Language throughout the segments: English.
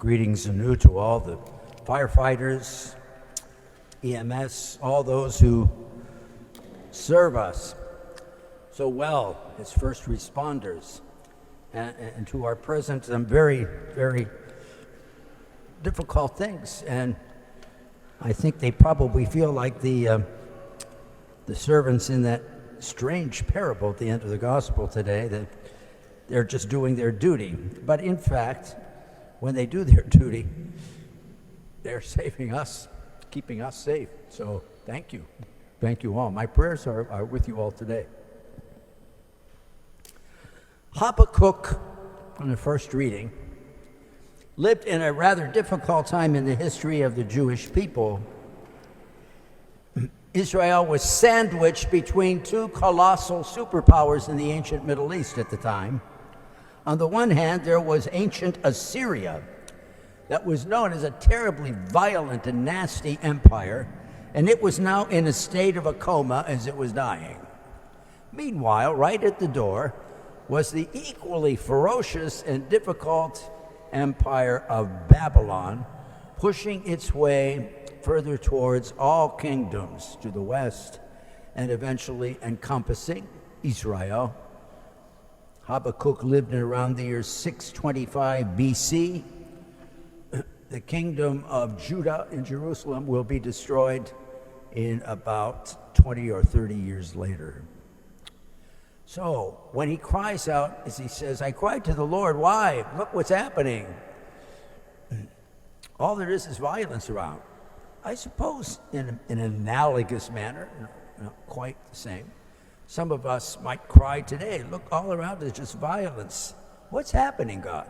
greetings anew to all the firefighters, EMS, all those who serve us so well as first responders, and to our present some very, very difficult things. And I think they probably feel like the servants in that strange parable at the end of the gospel today, that they're just doing their duty. But in fact, when they do their duty, they're saving us, keeping us safe. So thank you. Thank you all. My prayers are with you all today. Habakkuk, in the first reading, lived in a rather difficult time in the history of the Jewish people. Israel was sandwiched between two colossal superpowers in the ancient Middle East at the time. On the one hand, there was ancient Assyria, that was known as a terribly violent and nasty empire, and it was now in a state of a coma as it was dying. Meanwhile, right at the door was the equally ferocious and difficult empire of Babylon, pushing its way further towards all kingdoms to the west and eventually encompassing Israel. Habakkuk lived in around the year 625 BC. The kingdom of Judah in Jerusalem will be destroyed in about 20 or 30 years later. So when he cries out, as he says, I cried to the Lord, why? Look what's happening. All there is violence around. I suppose in an analogous manner, not quite the same, some of us might cry today, look, all around is just violence. What's happening, God?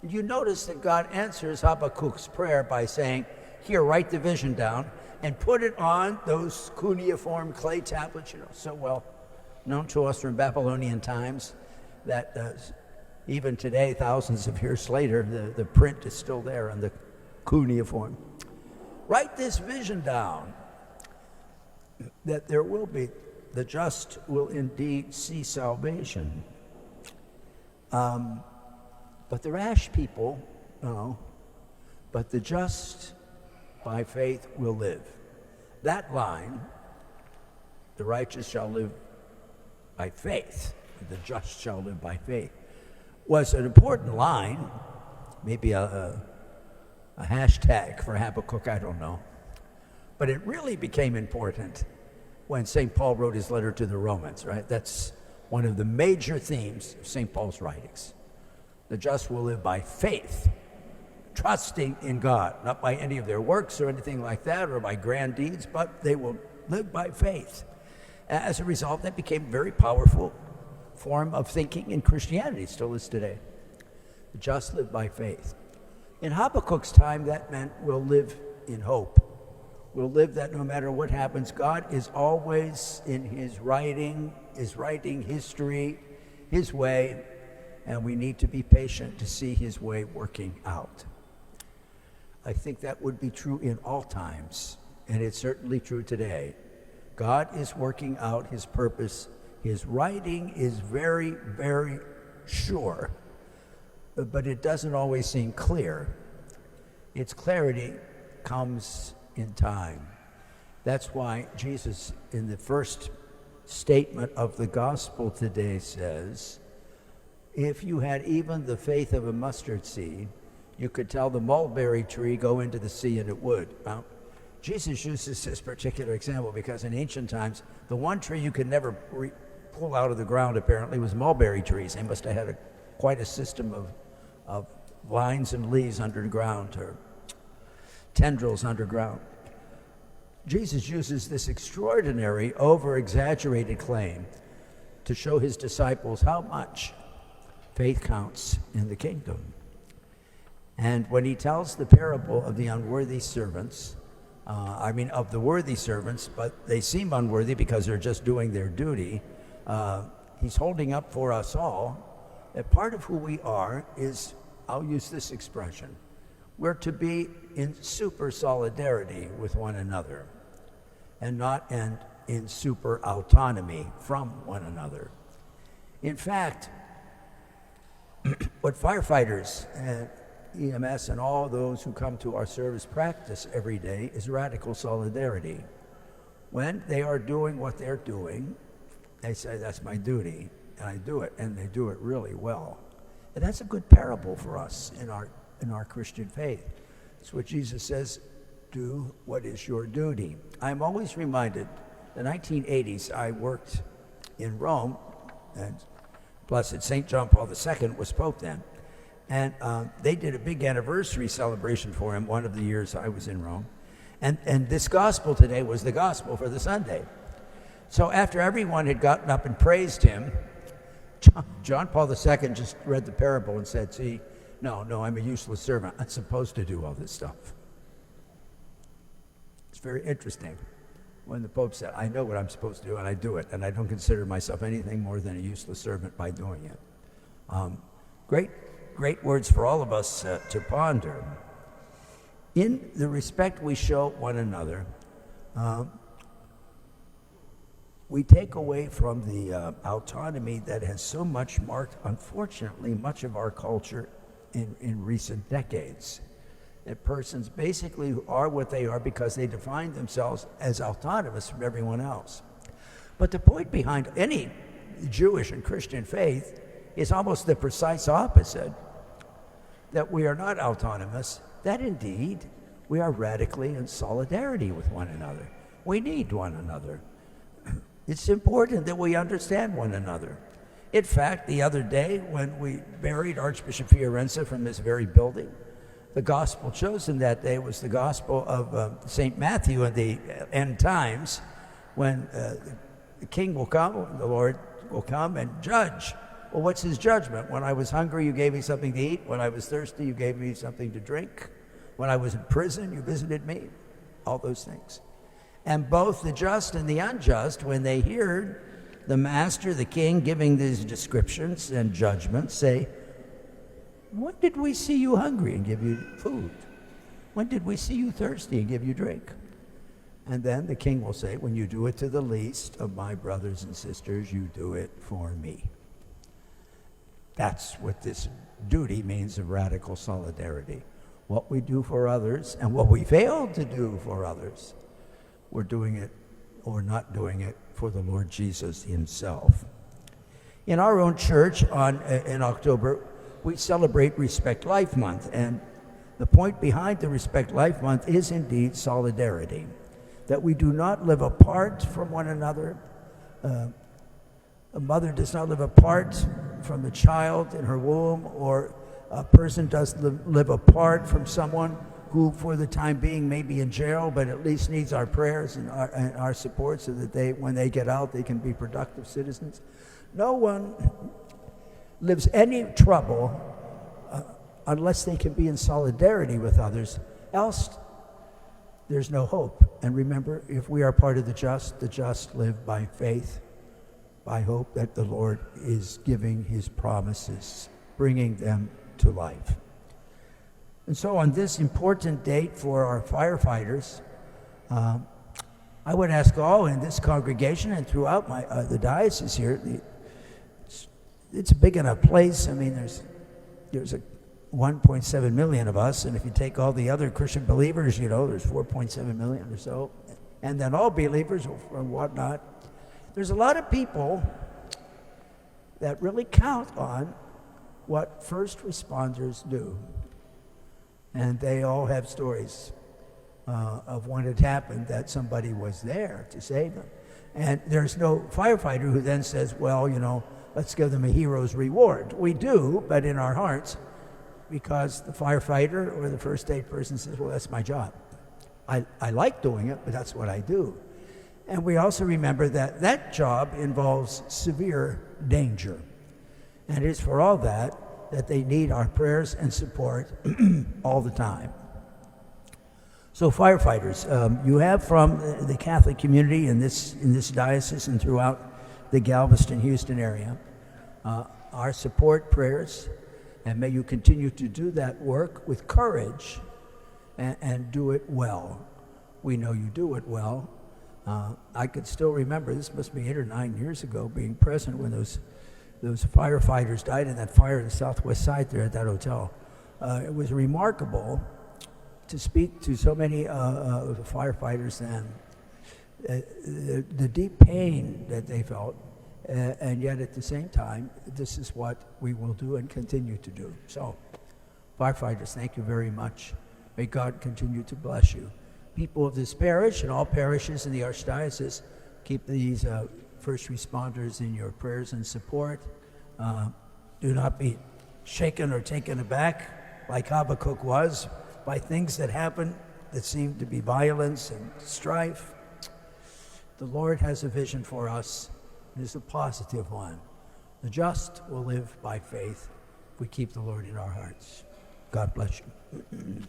You notice that God answers Habakkuk's prayer by saying, here, write the vision down and put it on those cuneiform clay tablets, so well known to us from Babylonian times that even today, thousands of years later, the print is still there on the cuneiform. Write this vision down, that there will be, the just will indeed see salvation. But the rash people, no, but the just by faith will live. That line, the righteous shall live by faith, the just shall live by faith, was an important line, maybe a hashtag for Habakkuk, I don't know. But it really became important when St. Paul wrote his letter to the Romans, right? That's one of the major themes of St. Paul's writings. The just will live by faith, trusting in God, not by any of their works or anything like that, or by grand deeds, but they will live by faith. As a result, that became a very powerful form of thinking in Christianity, still is today. The just live by faith. In Habakkuk's time, that meant we'll live in hope. We'll live that no matter what happens, God is always in his writing history, his way, and we need to be patient to see his way working out. I think that would be true in all times, and it's certainly true today. God is working out his purpose. His writing is very, very sure, but it doesn't always seem clear. Its clarity comes in time. That's why Jesus, in the first statement of the gospel today, says, if you had even the faith of a mustard seed, you could tell the mulberry tree, go into the sea, and it would. Now, Jesus uses this particular example because in ancient times, the one tree you could never pull out of the ground, apparently, was mulberry trees. They must have had quite a system of vines and leaves underground, or tendrils underground. Jesus uses this extraordinary, over-exaggerated claim to show his disciples how much faith counts in the kingdom. And when he tells the parable of the unworthy servants, of the worthy servants, but they seem unworthy because they're just doing their duty, he's holding up for us all that part of who we are is, I'll use this expression, we're to be in super solidarity with one another and not in super autonomy from one another. In fact, what firefighters and EMS and all those who come to our service practice every day is radical solidarity. When they are doing what they're doing, they say, that's my duty, and I do it, and they do it really well. And that's a good parable for us in our Christian faith. It's what Jesus says, do what is your duty. I'm always reminded, in the 1980s, I worked in Rome, and Blessed St. John Paul II was Pope then. And they did a big anniversary celebration for him one of the years I was in Rome. And this gospel today was the gospel for the Sunday. So after everyone had gotten up and praised him, John Paul II just read the parable and said, see, no, I'm a useless servant. I'm supposed to do all this stuff. It's very interesting when the Pope said, I know what I'm supposed to do, and I do it, and I don't consider myself anything more than a useless servant by doing it. Great words for all of us to ponder. In the respect we show one another, we take away from the autonomy that has so much marked, unfortunately, much of our culture in recent decades. That persons basically are what they are because they define themselves as autonomous from everyone else. But the point behind any Jewish and Christian faith is almost the precise opposite, that we are not autonomous, that indeed we are radically in solidarity with one another. We need one another. It's important that we understand one another. In fact, the other day when we buried Archbishop Fiorenza from this very building, the gospel chosen that day was the gospel of St. Matthew in the end times, when the king will come, the Lord will come and judge. Well, what's his judgment? When I was hungry, you gave me something to eat. When I was thirsty, you gave me something to drink. When I was in prison, you visited me. All those things. And both the just and the unjust, when they hear the master, the king, giving these descriptions and judgments, say, when did we see you hungry and give you food? When did we see you thirsty and give you drink? And then the king will say, when you do it to the least of my brothers and sisters, you do it for me. That's what this duty means of radical solidarity. What we do for others and what we fail to do for others, we're doing it or not doing it for the Lord Jesus himself. In our own church in October, we celebrate Respect Life Month, and the point behind the Respect Life Month is indeed solidarity, that we do not live apart from one another. A mother does not live apart from the child in her womb, or a person does live apart from someone who for the time being may be in jail, but at least needs our prayers and our support so that when they get out, they can be productive citizens. No one lives any trouble unless they can be in solidarity with others, else there's no hope. And remember, if we are part of the just live by faith, by hope that the Lord is giving his promises, bringing them to life. And so on this important date for our firefighters, I would ask all in this congregation and throughout the diocese here, it's a big enough place. I mean, there's a 1.7 million of us, and if you take all the other Christian believers, there's 4.7 million or so, and then all believers or whatnot. There's a lot of people that really count on what first responders do. And they all have stories of when it happened that somebody was there to save them. And there's no firefighter who then says, well, let's give them a hero's reward. We do, but in our hearts, because the firefighter or the first aid person says, well, that's my job. I like doing it, but that's what I do. And we also remember that that job involves severe danger. And it is for all that they need our prayers and support all the time. So firefighters, you have from the Catholic community in this diocese and throughout the Galveston-Houston area our support, prayers, and may you continue to do that work with courage and do it well. We know you do it well. I could still remember, this must be 8 or 9 years ago, being present when those firefighters died in that fire in the southwest side there at that hotel. it was remarkable to speak to so many firefighters then, the deep pain that they felt, and yet at the same time, this is what we will do and continue to do. So, firefighters, thank you very much. May God continue to bless you. People of this parish and all parishes in the Archdiocese, keep these first responders in your prayers and support. Do not be shaken or taken aback like Habakkuk was by things that happen that seem to be violence and strife. The Lord has a vision for us, and it's a positive one. The just will live by faith if we keep the Lord in our hearts. God bless you.